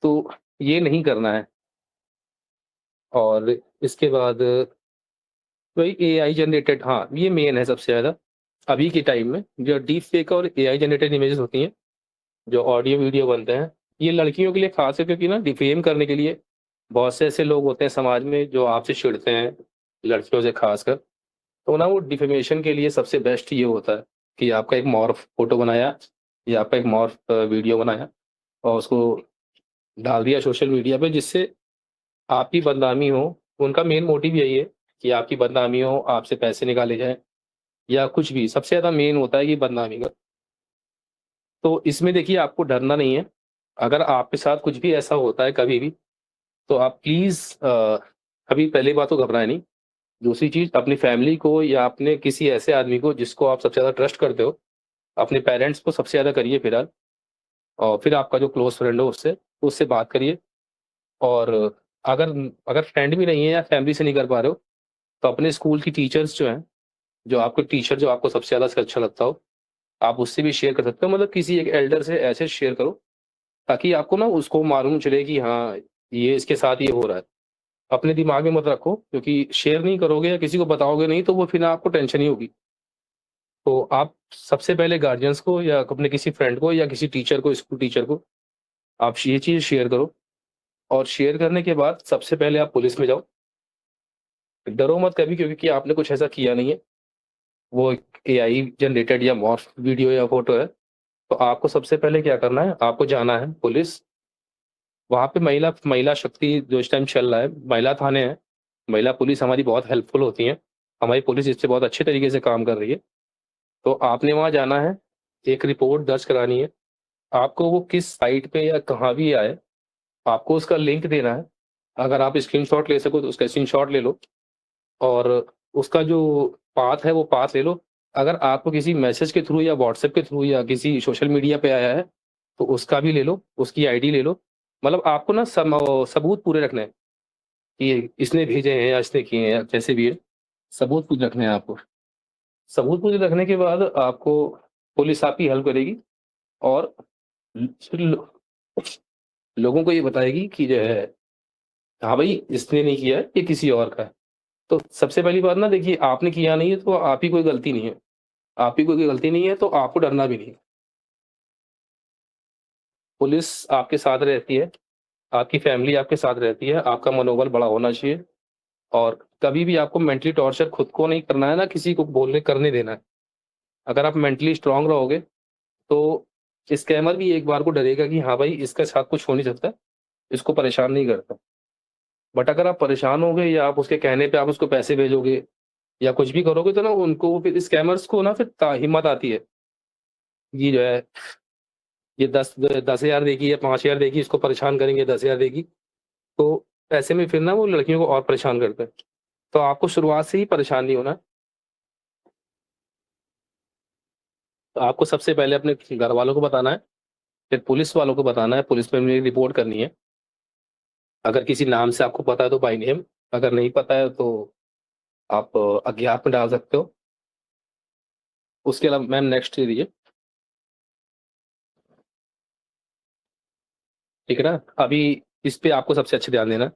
तो ये नहीं करना है। और इसके बाद वही एआई जनरेटेड, हाँ, ये मेन है सबसे ज़्यादा अभी के टाइम में, जो डीप फेक और एआई जनरेटेड इमेजेस होती हैं, जो ऑडियो वीडियो बनते हैं, ये लड़कियों के लिए खास है, क्योंकि ना डिफेम करने के लिए बहुत से ऐसे लोग होते हैं समाज में जो आपसे चिढ़ते हैं, लड़कियों से खासकर। तो ना वो डिफेमेशन के लिए सबसे बेस्ट ये होता है कि आपका एक मॉर्फ फोटो बनाया या आपका एक मॉर्फ वीडियो बनाया और उसको डाल दिया सोशल मीडिया पे, जिससे आपकी बदनामी हो। उनका मेन मोटिव यही है कि आपकी बदनामी हो, आपसे पैसे निकाले जाएँ या कुछ भी। सबसे ज़्यादा मेन होता है कि बदनामी का। तो इसमें देखिए आपको डरना नहीं है। अगर आपके साथ कुछ भी ऐसा होता है कभी भी, तो आप प्लीज़ अभी पहली बात तो घबराएँ नहीं। दूसरी चीज़, अपनी फैमिली को या अपने किसी ऐसे आदमी को जिसको आप सबसे ज़्यादा ट्रस्ट करते हो, अपने पेरेंट्स को सबसे ज़्यादा करिए फिलहाल, और फिर आपका जो क्लोज़ फ्रेंड हो उससे बात करिए। और अगर अगर फ्रेंड भी नहीं है या फैमिली से नहीं कर पा रहे हो, तो अपने स्कूल की टीचर्स जो हैं, जो आपको सबसे ज़्यादा अच्छा लगता हो, आप उससे भी शेयर कर सकते हो। मतलब किसी एक एल्डर से ऐसे शेयर करो, ताकि आपको ना उसको मालूम चले कि हाँ, ये इसके साथ ये हो रहा है। अपने दिमाग में मत रखो, क्योंकि शेयर नहीं करोगे या किसी को बताओगे नहीं, तो वो फिर ना आपको टेंशन ही होगी। तो आप सबसे पहले गार्डियंस को या अपने किसी फ्रेंड को या किसी टीचर को, स्कूल टीचर को, आप ये चीज़ शेयर करो। और शेयर करने के बाद सबसे पहले आप पुलिस में जाओ। डरो मत कभी, क्योंकि आपने कुछ ऐसा किया नहीं है। वो एआई जनरेटेड या मॉर्फ वीडियो या फ़ोटो है। तो आपको सबसे पहले क्या करना है, आपको जाना है पुलिस। वहाँ पे महिला महिला शक्ति जो इस टाइम चल रहा है, महिला थाने हैं। महिला पुलिस हमारी बहुत हेल्पफुल होती हैं। हमारी पुलिस इससे बहुत अच्छे तरीके से काम कर रही है। तो आपने वहाँ जाना है, एक रिपोर्ट दर्ज करानी है। आपको वो किस साइट पे या कहाँ भी आए, आपको उसका लिंक देना है। अगर आप स्क्रीनशॉट ले सको तो उसका स्क्रीनशॉट ले लो, और उसका जो पाथ है वो पाथ ले लो। अगर आपको किसी मैसेज के थ्रू या व्हाट्सएप के थ्रू या किसी सोशल मीडिया पे आया है, तो उसका भी ले लो, उसकी आईडी ले लो। मतलब आपको ना सबूत पूरे रखने हैं कि इसने भेजे हैं या इसने किए हैं या जैसे भी है, सबूत पूरे रखने हैं आपको। सबूत पूरे रखने के बाद आपको पुलिस आपकी हेल्प करेगी, और फिर लोगों को ये बताएगी कि जो है, हाँ भाई, इसने नहीं किया है, ये किसी और का है। तो सबसे पहली बात ना, देखिए आपने किया नहीं है तो आप ही कोई गलती नहीं है। आप ही कोई गलती नहीं है, तो आपको डरना भी नहीं है। पुलिस आपके साथ रहती है, आपकी फैमिली आपके साथ रहती है, आपका मनोबल बड़ा होना चाहिए। और कभी भी आपको मेंटली टॉर्चर खुद को नहीं करना है, ना किसी को बोलने करने देना है। अगर आप मेंटली स्ट्रॉन्ग रहोगे, तो स्कैमर भी एक बार को डरेगा कि हाँ भाई, इसके साथ कुछ हो नहीं सकता, इसको परेशान नहीं करता। बट अगर आप परेशान होगे या आप उसके कहने पे आप उसको पैसे भेजोगे या कुछ भी करोगे, तो ना उनको फिर स्कैमर्स को ना फिर हिम्मत आती है, ये जो है, ये 10,000 देगी या 5,000 देगी, इसको परेशान करेंगे, 10,000 देगी। तो ऐसे में फिर ना वो लड़कियों को और परेशान करते हैं। तो आपको शुरुआत से ही परेशान नहीं होना है। तो आपको सबसे पहले अपने घर वालों को बताना है, फिर पुलिस वालों को बताना है, पुलिस में अपनी रिपोर्ट करनी है। अगर किसी नाम से आपको पता है तो बाय नेम, अगर नहीं पता है तो आप अज्ञात में डाल सकते हो। उसके अलावा मैम नेक्स्ट दीजिए, ठीक है ना? अभी इस पे आपको सबसे अच्छे ध्यान देना है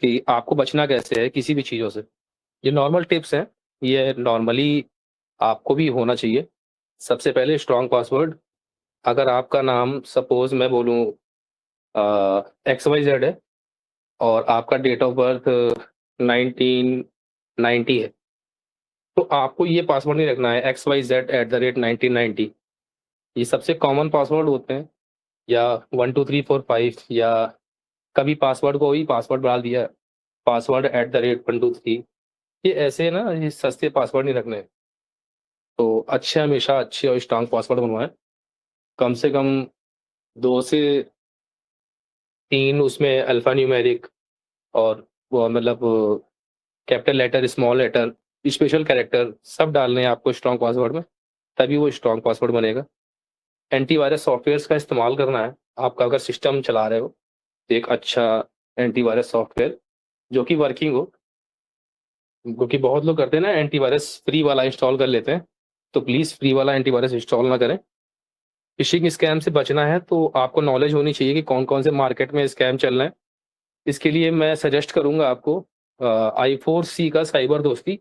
कि आपको बचना कैसे है किसी भी चीज़ों से। ये नॉर्मल टिप्स हैं, ये नॉर्मली आपको भी होना चाहिए। सबसे पहले स्ट्रॉन्ग पासवर्ड। अगर आपका नाम सपोज़ मैं बोलूँ XYZ है, और आपका डेट ऑफ बर्थ 1990 है, तो आपको ये पासवर्ड नहीं रखना है XYZ@1990। ये सबसे कॉमन पासवर्ड होते हैं, या 1 2 3 4 5, या कभी पासवर्ड को ही पासवर्ड डाल दिया, पासवर्ड @1 2 3। ये ऐसे ना, ये सस्ते पासवर्ड नहीं रखने हैं। तो अच्छे, हमेशा अच्छे और स्ट्रॉन्ग पासवर्ड बनवाएँ। कम से कम 2 से 3 उसमें अल्फ़ा न्यूमेरिक, और वो मतलब capital letter, small letter, special character सब डालने हैं आपको स्ट्रॉन्ग पासवर्ड में, तभी वो स्ट्रॉन्ग पासवर्ड बनेगा। एंटीवायरस सॉफ्टवेयर्स का इस्तेमाल करना है। आपका अगर सिस्टम चला रहे हो, तो एक अच्छा एंटीवायरस सॉफ्टवेयर जो कि वर्किंग हो, क्योंकि बहुत लोग करते हैं ना, एंटीवायरस फ्री वाला इंस्टॉल कर लेते हैं। तो प्लीज़ फ्री वाला एंटीवायरस इंस्टॉल ना करें। फ़िशिंग स्कैम से बचना है तो आपको नॉलेज होनी चाहिए कि कौन-कौन से मार्केट में स्कैम चल रहे हैं। इसके लिए मैं सजेस्ट करूँगा आपको आई4सी का साइबर दोस्ती।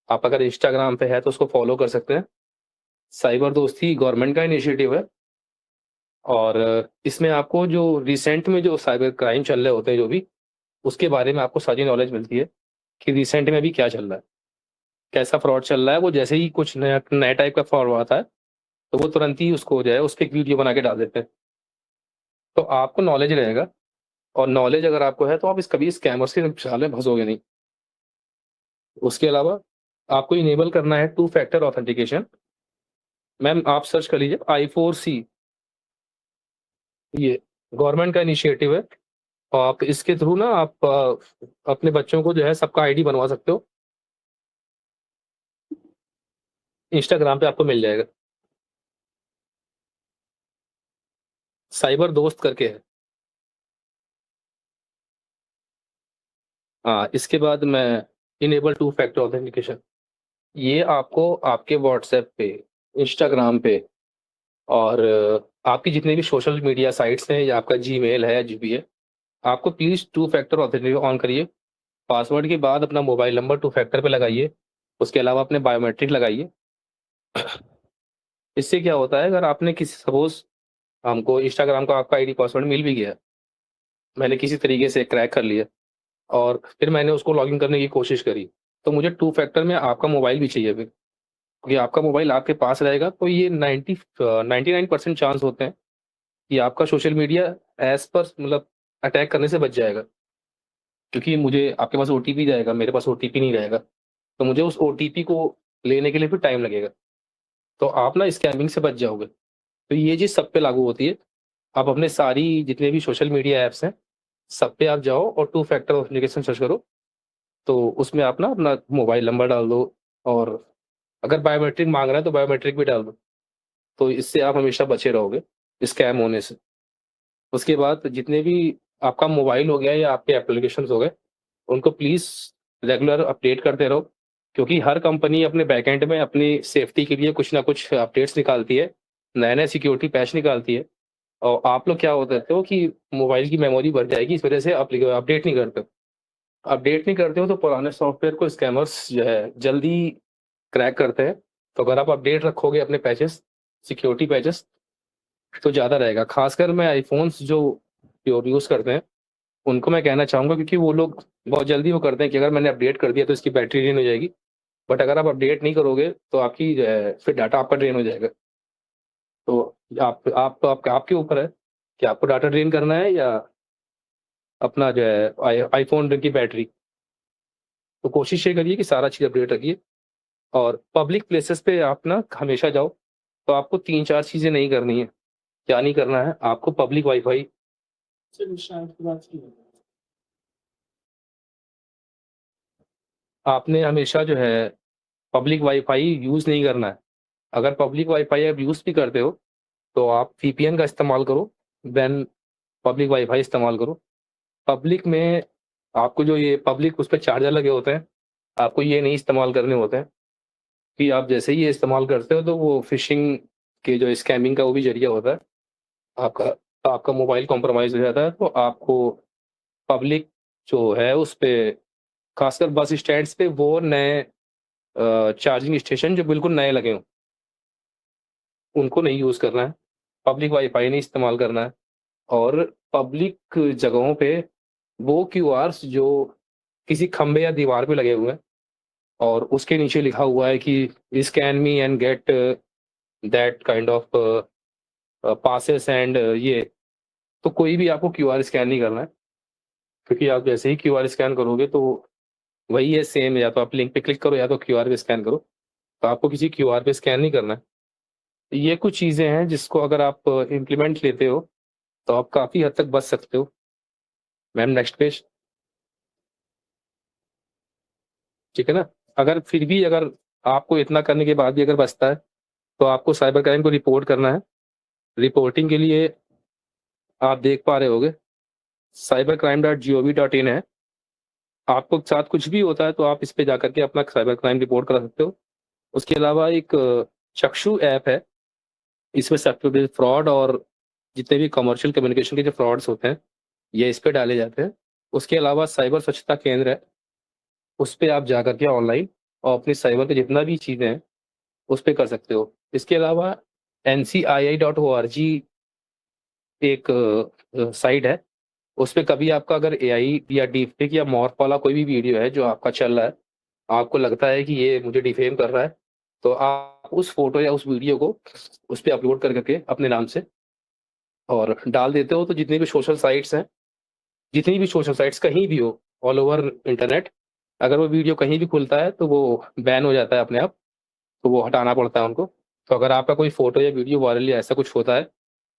आप अगर इंस्टाग्राम पे है तो उसको फ़ॉलो कर सकते हैं। साइबर दोस्ती गवर्नमेंट का इनिशिएटिव है और इसमें आपको जो रिसेंट में जो साइबर क्राइम चल रहे होते हैं जो भी, उसके बारे में आपको सारी नॉलेज मिलती है कि रिसेंट में अभी क्या चल रहा है, कैसा फ्रॉड चल रहा है। वो जैसे ही कुछ नया नए टाइप का फ्रॉड आता है, तो वो तुरंत ही उसको जो है उस पे एक वीडियो बना के डाल देते हैं। तो आपको नॉलेज रहेगा और नॉलेज अगर आपको है तो आप इस कभी स्कैमर्स के जाल में फँसोगे नहीं। उसके अलावा आपको इनेबल करना है टू फैक्टर ऑथेंटिकेशन। मैम आप सर्च कर लीजिए आई4सी, ये गवर्नमेंट का इनिशिएटिव है। आप इसके थ्रू ना आप अपने बच्चों को जो है सबका आईडी बनवा सकते हो। इंस्टाग्राम पे आपको मिल जाएगा। साइबर दोस्त करके है। हाँ, इसके बाद मैं इनेबल टू फैक्टर ऑथेंटिकेशन, ये आपको आपके व्हाट्सएप पे, इंस्टाग्राम पे और आपकी जितने भी सोशल मीडिया साइट्स हैं या आपका जीमेल है, जो भी है, आपको please two factor authentication on करिए। पासवर्ड के बाद अपना मोबाइल नंबर टू फैक्टर पे लगाइए। उसके अलावा अपने बायोमेट्रिक लगाइए। इससे क्या होता है, अगर आपने किसी सपोज़ हमको इंस्टाग्राम का आपका आईडी पासवर्ड मिल भी गया, मैंने किसी तरीके से क्रैक कर लिया और फिर मैंने उसको लॉगिन करने की कोशिश करी, तो मुझे टू फैक्टर में आपका मोबाइल भी चाहिए फिर। क्योंकि आपका मोबाइल आपके पास रहेगा तो ये 99% चांस होते हैं कि आपका सोशल मीडिया एज़ पर मतलब अटैक करने से बच जाएगा। क्योंकि मुझे आपके पास ओटीपी जाएगा, मेरे पास ओटीपी नहीं रहेगा, तो मुझे उस ओटीपी को लेने के लिए फिर टाइम लगेगा। तो आप ना स्कैमिंग से बच जाओगे। तो ये चीज़ सब पे लागू होती है। आप अपने सारी जितने भी सोशल मीडिया ऐप्स हैं, सब पे आप जाओ और टू फैक्टर ऑथेंटिकेशन सर्च करो, तो उसमें आप ना अपना मोबाइल नंबर डाल दो और अगर बायोमेट्रिक माँग रहा है तो बायोमेट्रिक भी डाल दो। तो इससे आप हमेशा बचे रहोगे स्कैम होने से। उसके बाद जितने भी आपका मोबाइल हो गया या आपके एप्लीकेशंस हो गए, उनको प्लीज़ रेगुलर अपडेट करते रहो, क्योंकि हर कंपनी अपने बैकएंड में अपनी सेफ्टी के लिए कुछ ना कुछ अपडेट्स निकालती है, नए-नए सिक्योरिटी पैच निकालती है और आप लोग क्या होते हो कि मोबाइल की मेमोरी भर जाएगी, इस वजह से अपडेट नहीं करते हो। अपडेट नहीं करते हो तो पुराने सॉफ्टवेयर को स्कैमर्स जो है जल्दी क्रैक करते हैं। तो अगर आप अपडेट रखोगे अपने पैचेस, सिक्योरिटी पैचेस, तो ज़्यादा रहेगा। ख़ासकर मैं आईफ़ोन्स जो यूज़ करते हैं, उनको मैं कहना चाहूँगा, क्योंकि वो लोग बहुत जल्दी वो करते हैं कि अगर मैंने अपडेट कर दिया तो इसकी बैटरी ड्रेन हो जाएगी। बट अगर आप अपडेट नहीं करोगे तो आपकी जो है फिर डाटा आपका ड्रेन हो जाएगा। तो आपके ऊपर है कि आपको डाटा ड्रेन करना है या अपना जो है आईफ़ोन की बैटरी। तो कोशिश ये करिए कि सारा चीज़ अपडेट रखिए और पब्लिक प्लेसेस पे आप ना हमेशा जाओ, तो आपको 3-4 चीज़ें नहीं करनी है। क्या नहीं करना है? आपको पब्लिक वाईफ़ाई, आपने हमेशा जो है पब्लिक वाईफ़ाई यूज़ नहीं करना है। अगर पब्लिक वाईफ़ाई आप यूज़ भी करते हो, तो आप वीपीएन का इस्तेमाल करो, देन पब्लिक वाईफ़ाई इस्तेमाल करो। पब्लिक में आपको जो ये पब्लिक उस पे चार्जर लगे होते हैं, आपको ये नहीं इस्तेमाल करने होते हैं कि आप जैसे ही ये इस्तेमाल करते हो तो वो फ़िशिंग के जो स्कैमिंग का वो भी ज़रिया होता है। आपका आपका मोबाइल कॉम्प्रोमाइज़ हो जाता है, तो आपको पब्लिक जो है उस पे, खासकर बस स्टैंड्स पे वो नए चार्जिंग स्टेशन जो बिल्कुल नए लगे हों, उनको नहीं यूज़ करना है। पब्लिक वाईफ़ाई नहीं इस्तेमाल करना है और पब्लिक जगहों पे वो क्यूआर्स जो किसी खंभे या दीवार पे लगे हुए हैं और उसके नीचे लिखा हुआ है कि scan me and get that kind of passes and ये, तो कोई भी आपको क्यूआर स्कैन नहीं करना है, क्योंकि आप जैसे ही क्यूआर स्कैन करोगे तो वही है सेम, या तो आप लिंक पे क्लिक करो या तो क्यूआर पे स्कैन करो। तो आपको किसी क्यूआर पे स्कैन नहीं करना है। ये कुछ चीज़ें हैं जिसको अगर आप इम्प्लीमेंट लेते हो, तो आप काफ़ी हद तक बच सकते हो। मैम नेक्स्ट पेज, ठीक है ना? अगर फिर भी अगर आपको इतना करने के बाद भी अगर बचता है, तो आपको साइबर क्राइम को रिपोर्ट करना है। रिपोर्टिंग के लिए आप देख पा रहे होंगे cybercrime.gov.in है। आपको साथ कुछ भी होता है तो आप इस पे जाकर के अपना साइबर क्राइम रिपोर्ट करा सकते हो। उसके अलावा एक चक्षु ऐप है, इसमें सॉफ्टवेयर बेस्ड फ्रॉड और जितने भी कमर्शियल कम्युनिकेशन के जो फ्रॉड्स होते हैं, ये इस पे डाले जाते हैं। उसके अलावा साइबर स्वच्छता केंद्र है, उस पे आप जा कर के ऑनलाइन और अपनी साइबर के जितना भी चीज़ें हैं, उस पे कर सकते हो। इसके अलावा ncii.org एक साइट है, उस पे कभी आपका अगर एआई या डीपफेक या मॉर्फ वाला कोई भी वीडियो है जो आपका चल रहा है, आपको लगता है कि ये मुझे डिफेम कर रहा है, तो आप उस फ़ोटो या उस वीडियो को उस पे अपलोड कर के अपने नाम से और डाल देते हो, तो जितनी भी सोशल साइट्स हैं, जितनी भी सोशल साइट्स कहीं भी हो ऑल ओवर इंटरनेट, अगर वो वीडियो कहीं भी खुलता है तो वो बैन हो जाता है अपने आप, तो वो हटाना पड़ता है उनको। तो अगर आपका कोई फ़ोटो या वीडियो वायरल या ऐसा कुछ होता है,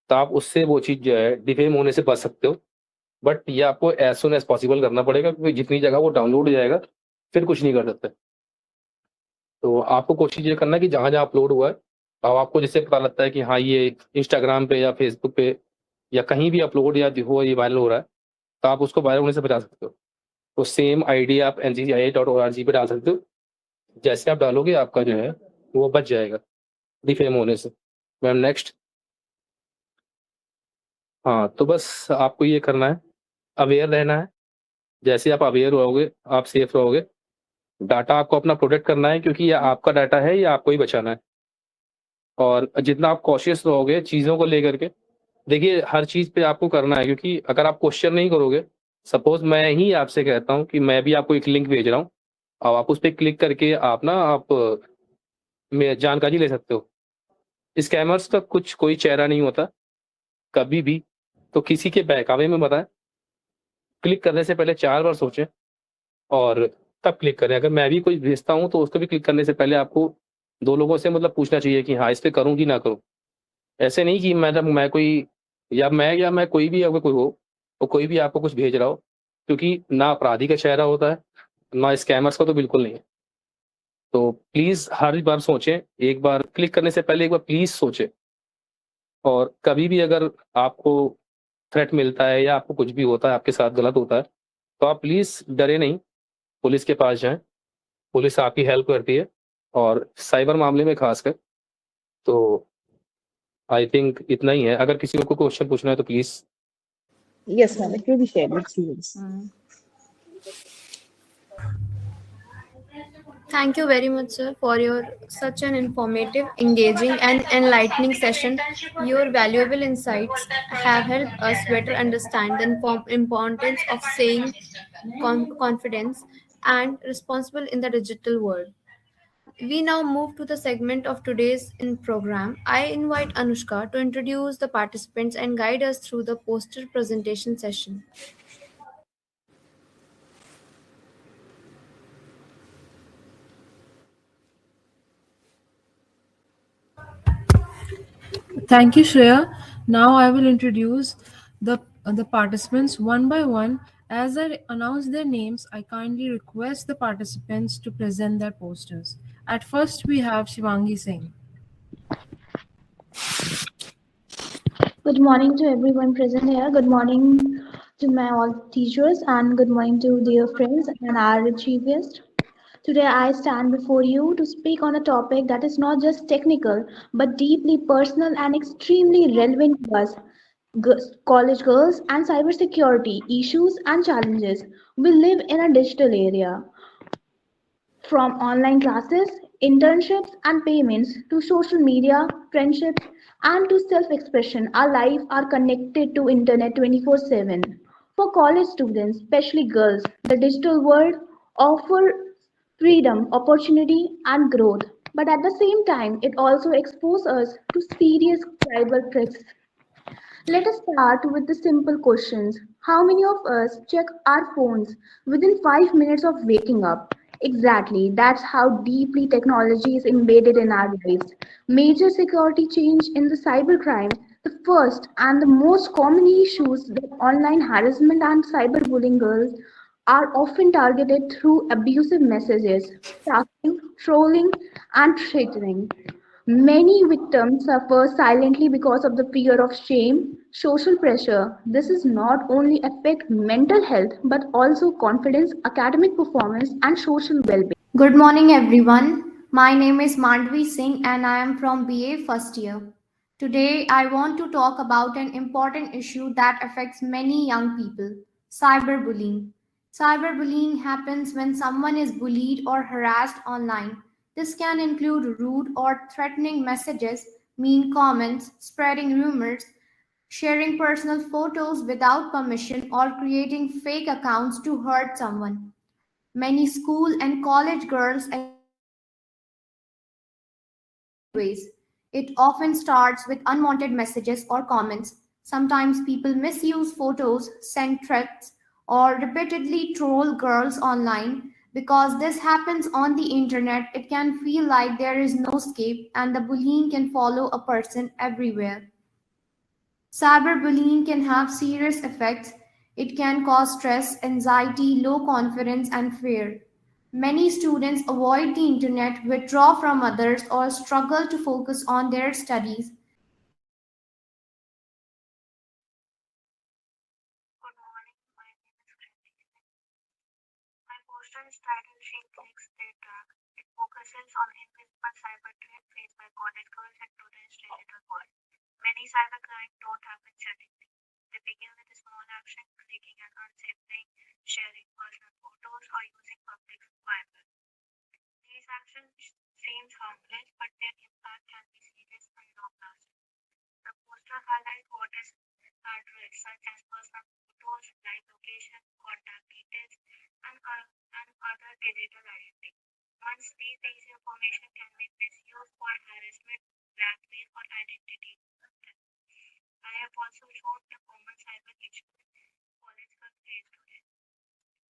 तो आप उससे वो चीज़ जो है डिफेम होने से बच सकते हो। बट ये आपको एज़ सून एज़ पॉसिबल करना पड़ेगा, क्योंकि जितनी जगह वो डाउनलोड हो जाएगा, फिर कुछ नहीं कर सकते। तो आपको कोशिश ये करना है कि जहाँ-जहाँ अपलोड हुआ है, अब आपको जैसे पता लगता है कि हाँ, ये इंस्टाग्राम पे या फ़ेसबुक पे या कहीं भी अपलोड या जो हो ये वायरल हो रहा है, तो आप उसको वायरल होने से बचा सकते हो। तो सेम आईडी आप ncii.org पे डाल सकते हो। जैसे आप डालोगे आपका जो है, वो बच जाएगा डिफेम होने से। Ma'am next. हाँ, तो बस आपको ये करना है, अवेयर रहना है। जैसे आप अवेयर रहोगे, आप सेफ रहोगे। डाटा आपको अपना प्रोटेक्ट करना है, क्योंकि ये आपका डाटा है, ये आपको ही बचाना है। और जितना आप कॉशियस रहोगे चीज़ों को लेकर के, देखिए हर चीज़ पे आपको करना है, क्योंकि अगर आप क्वेश्चन नहीं करोगे, सपोज़ मैं ही आपसे कहता हूँ कि मैं भी आपको एक लिंक भेज रहा हूँ, अब आप उस पे क्लिक करके आप ना आप में जानकारी ले सकते हो। स्कैमर्स का कुछ कोई चेहरा नहीं होता, कभी भी। तो किसी के बहकावे में मत आएँ, क्लिक करने से पहले 4 बार सोचें और तब क्लिक करें। अगर मैं भी कोई भेजता हूँ, तो उसको भी क्लिक करने से पहले आपको 2 लोगों से मतलब पूछना चाहिए कि हाँ, इस पे करूँ कि ना करूँ। ऐसे नहीं कि मतलब मैं कोई भी अगर कोई हो, तो कोई भी आपको कुछ भेज रहा हो, क्योंकि ना अपराधी का चेहरा होता है, ना स्कैमर्स का तो बिल्कुल नहीं है। तो प्लीज़ हर बार सोचें, एक बार क्लिक करने से पहले एक बार प्लीज़ सोचें। और कभी भी अगर आपको थ्रेट मिलता है या आपको कुछ भी होता है, आपके साथ गलत होता है, तो आप प्लीज़ डरें नहीं, पुलिस के पास जाएँ, पुलिस आपकी हेल्प करती है और साइबर मामले में ख़ासकर। तो आई थिंक इतना ही है, अगर किसी को क्वेश्चन पूछना है तो please. Yes, ma'am. It will be shared with students. Thank you very much, sir, for your such an informative, engaging, and enlightening session. Your valuable insights have helped us better understand the importance of staying confident and responsible in the digital world. We now move to the segment of today's program. I invite Anushka to introduce the participants and guide us through the poster presentation session. Thank you, Shreya. Now I will introduce the participants one by one. As I announce their names, I kindly request the participants to present their posters. At first, we have Shivangi Singh. Good morning to everyone present here. Good morning to my all teachers and good morning to dear friends and our chief guest. Today I stand before you to speak on a topic that is not just technical but deeply personal and extremely relevant to us, college girls and cybersecurity issues and challenges. We live in a digital area. From online classes, internships, and payments to social media, friendships, and to self-expression, our lives are connected to internet 24/7. For college students, especially girls, the digital world offers freedom, opportunity, and growth. But at the same time, it also exposes us to serious cyber threats. Let us start with the simple questions. How many of us check our phones within 5 minutes of waking up? Exactly, that's how deeply technology is embedded in our lives. Major security change in the cybercrime. The first and the most common issues that online harassment and cyberbullying girls are often targeted through abusive messages, stalking, trolling, and threatening. Many victims suffer silently because of the fear of shame, social pressure. This is not only affect mental health but also confidence, academic performance and social well-being. Good morning, everyone. My name is Mandvi Singh and I am from BA first year. Today, I want to talk about an important issue that affects many young people: cyberbullying. Cyberbullying happens when someone is bullied or harassed online. This can include rude or threatening messages, mean comments, spreading rumors, sharing personal photos without permission, or creating fake accounts to hurt someone. Many school and college girls ways. It often starts with unwanted messages or comments. Sometimes people misuse photos, send threats, or repeatedly troll girls online. Because this happens on the internet, it can feel like there is no escape and the bullying can follow a person everywhere. Cyberbullying can have serious effects. It can cause stress, anxiety, low confidence, and fear. Many students avoid the internet, withdraw from others, or struggle to focus on their studies. Good morning, my name is Kritik. My poster is titled She Clicks Their Track. It focuses on invisible cyber threat faced by college girls in today's digital world. Many cybercrimes don't happen suddenly. They begin with a small action, clicking an unsafe link, sharing personal photos, or using public Wi-Fi. These actions seem harmless, but their impact can be serious and long-lasting. The poster highlights what is at risk, such as personal photos, live location, contact details, and other digital identity. Once these information can be misused for harassment, blackmail, or identity theft. I have also shown the common cyber issues college girls face today: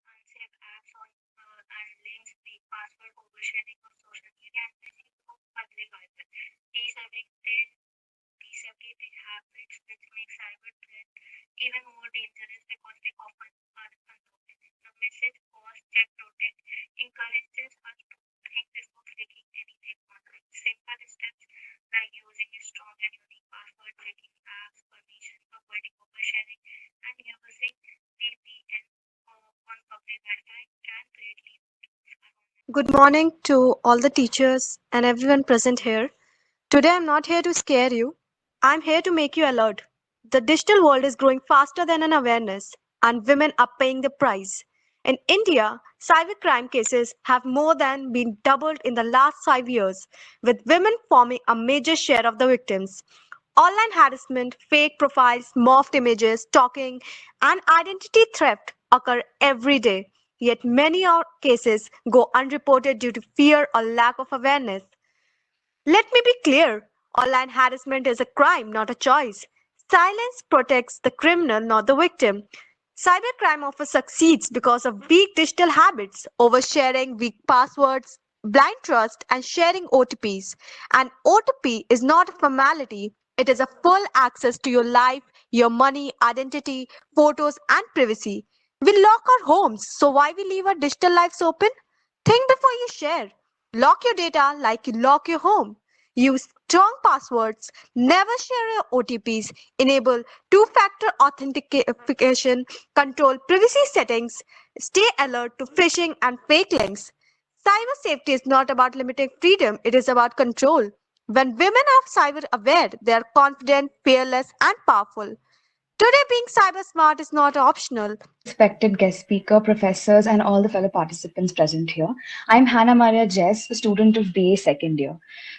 unsafe apps on and links, weak password oversharing on social media, and misuse of public Wi-Fi. These addictive Deceptive habits which make cyber threat even more dangerous because they often are unknown. The message pause, check, protect encourages us to think before clicking anything online. Simple steps like using a strong and unique password, checking apps, permission, avoiding oversharing, and using VPN on public Wi-Fi can greatly. Good morning to all the teachers and everyone present here. Today, I'm not here to scare you. I'm here to make you alert. The digital world is growing faster than an awareness, and women are paying the price. In India, cybercrime cases have more than been doubled in the last 5 years, with women forming a major share of the victims. Online harassment, fake profiles, morphed images, stalking, and identity theft occur every day. Yet many cases go unreported due to fear or lack of awareness. Let me be clear, online harassment is a crime, not a choice. Silence protects the criminal, not the victim. Cybercrime often succeeds because of weak digital habits, oversharing, weak passwords, blind trust, and sharing OTPs. An OTP is not a formality, it is a full access to your life, your money, identity, photos, and privacy. We lock our homes, so why we leave our digital lives open? Think before you share. Lock your data like you lock your home. Use strong passwords. Never share your OTPs. Enable two factor authentication. Control privacy settings. Stay alert to phishing and fake links. Cyber safety is not about limiting freedom, it is about control. When women are cyber aware, they are confident, fearless, and powerful. Today, being cyber smart is not optional. Respected guest speaker, professors, and all the fellow participants present here. I'm Hannah Maria Jess, a student of BA second year.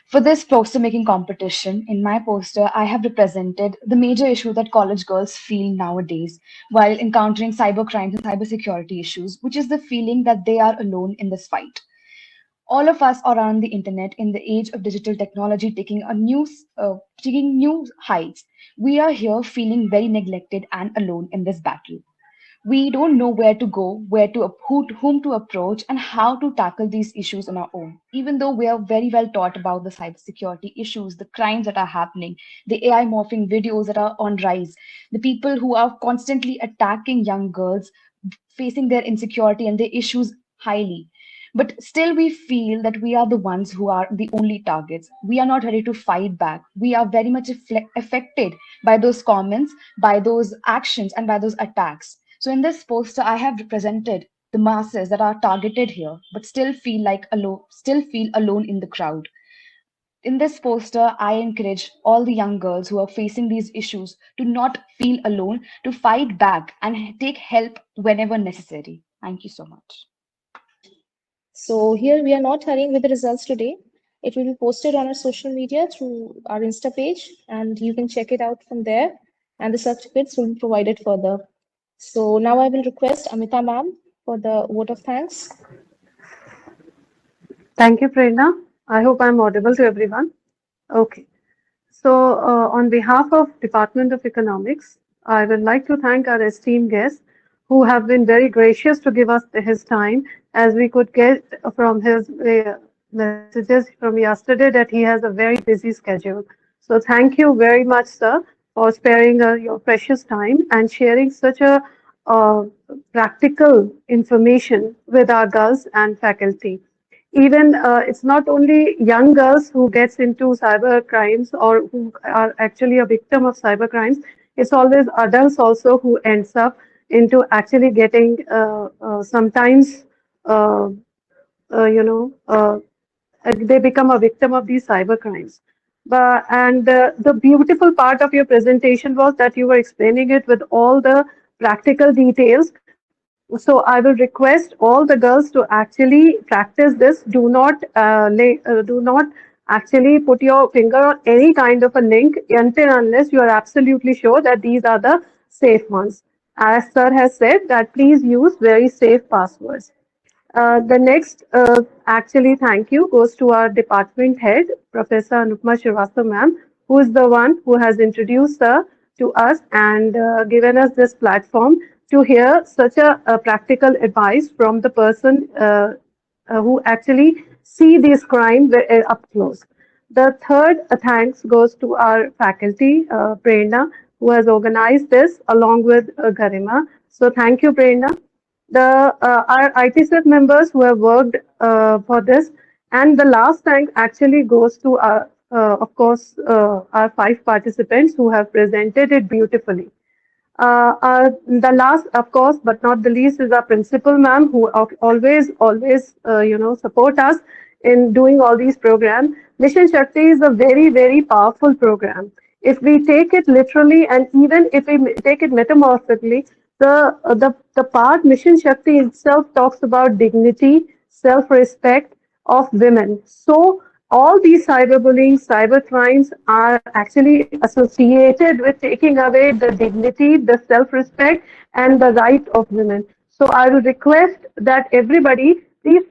For this poster making competition, in my poster, I have represented the major issue that college girls feel nowadays while encountering cyber crimes and cybersecurity issues, which is the feeling that they are alone in this fight. All of us are on the internet in the age of digital technology taking new heights. We are here feeling very neglected and alone in this battle. We don't know where to go, whom to approach, and how to tackle these issues on our own. Even though we are very well taught about the cybersecurity issues, the crimes that are happening, the AI morphing videos that are on rise, the people who are constantly attacking young girls, facing their insecurity and their issues highly. But still, we feel that we are the ones who are the only targets. We are not ready to fight back. We are very much affected by those comments, by those actions, and by those attacks. So in this poster, I have represented the masses that are targeted here, but still feel alone in the crowd. In this poster, I encourage all the young girls who are facing these issues to not feel alone, to fight back and take help whenever necessary. Thank you so much. So here we are not hurrying with the results today. It will be posted on our social media through our Insta page, and you can check it out from there. And the certificates will be provided further. So now I will request Amita ma'am for the vote of thanks. Thank you, Prerna. I hope I'm audible to everyone. Okay. So, on behalf of Department of Economics, I would like to thank our esteemed guests who have been very gracious to give us his time, as we could get from his messages from yesterday that he has a very busy schedule. So, thank you very much, sir, for sparing your precious time and sharing such a uh, practical information with our girls and faculty. Even it's not only young girls who gets into cyber crimes or who are actually a victim of cyber crimes. It's always adults also who ends up into actually getting sometimes uh, uh, you know uh, they become a victim of these cyber crimes. But and the beautiful part of your presentation was that you were explaining it with all the practical details. So I will request all the girls to actually practice this. Do not actually put your finger on any kind of a link until unless you are absolutely sure that these are the safe ones. As sir has said, that please use very safe passwords. The next, actually, thank you goes to our department head, Professor Anupma Srivastava ma'am, who is the one who has introduced to us and given us this platform to hear such a practical advice from the person who actually see this crime up close. The third thanks goes to our faculty, Prerna, who has organized this along with Garima. So thank you, Prerna. Our ITSF members who have worked for this, and the last thank actually goes to our, of course, our 5 participants who have presented it beautifully. The last, of course, but not the least, is our principal ma'am, who always support us in doing all these programs. Mission Shakti is a very, very powerful program. If we take it literally, and even if we take it metamorphically, the part Mission Shakti itself talks about dignity, self-respect of women. So all these cyberbullying, cyber crimes are actually associated with taking away the dignity, the self-respect, and the right of women. So I will request that everybody please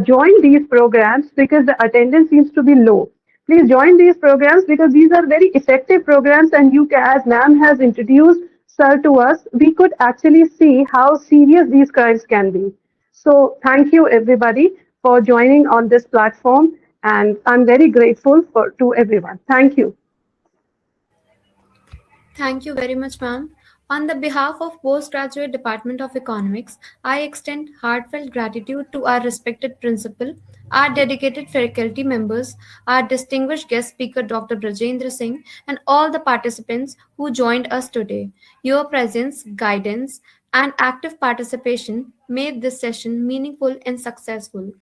join these programs because the attendance seems to be low. Please join these programs because these are very effective programs, and as ma'am has introduced sir to us, we could actually see how serious these crimes can be. So thank you everybody for joining on this platform, and I'm very grateful to everyone. Thank you. Thank you very much, ma'am. On the behalf of Postgraduate Department of Economics, I extend heartfelt gratitude to our respected principal, our dedicated faculty members, our distinguished guest speaker Dr. Brajendra Singh, and all the participants who joined us today. Your presence, guidance, and active participation made this session meaningful and successful.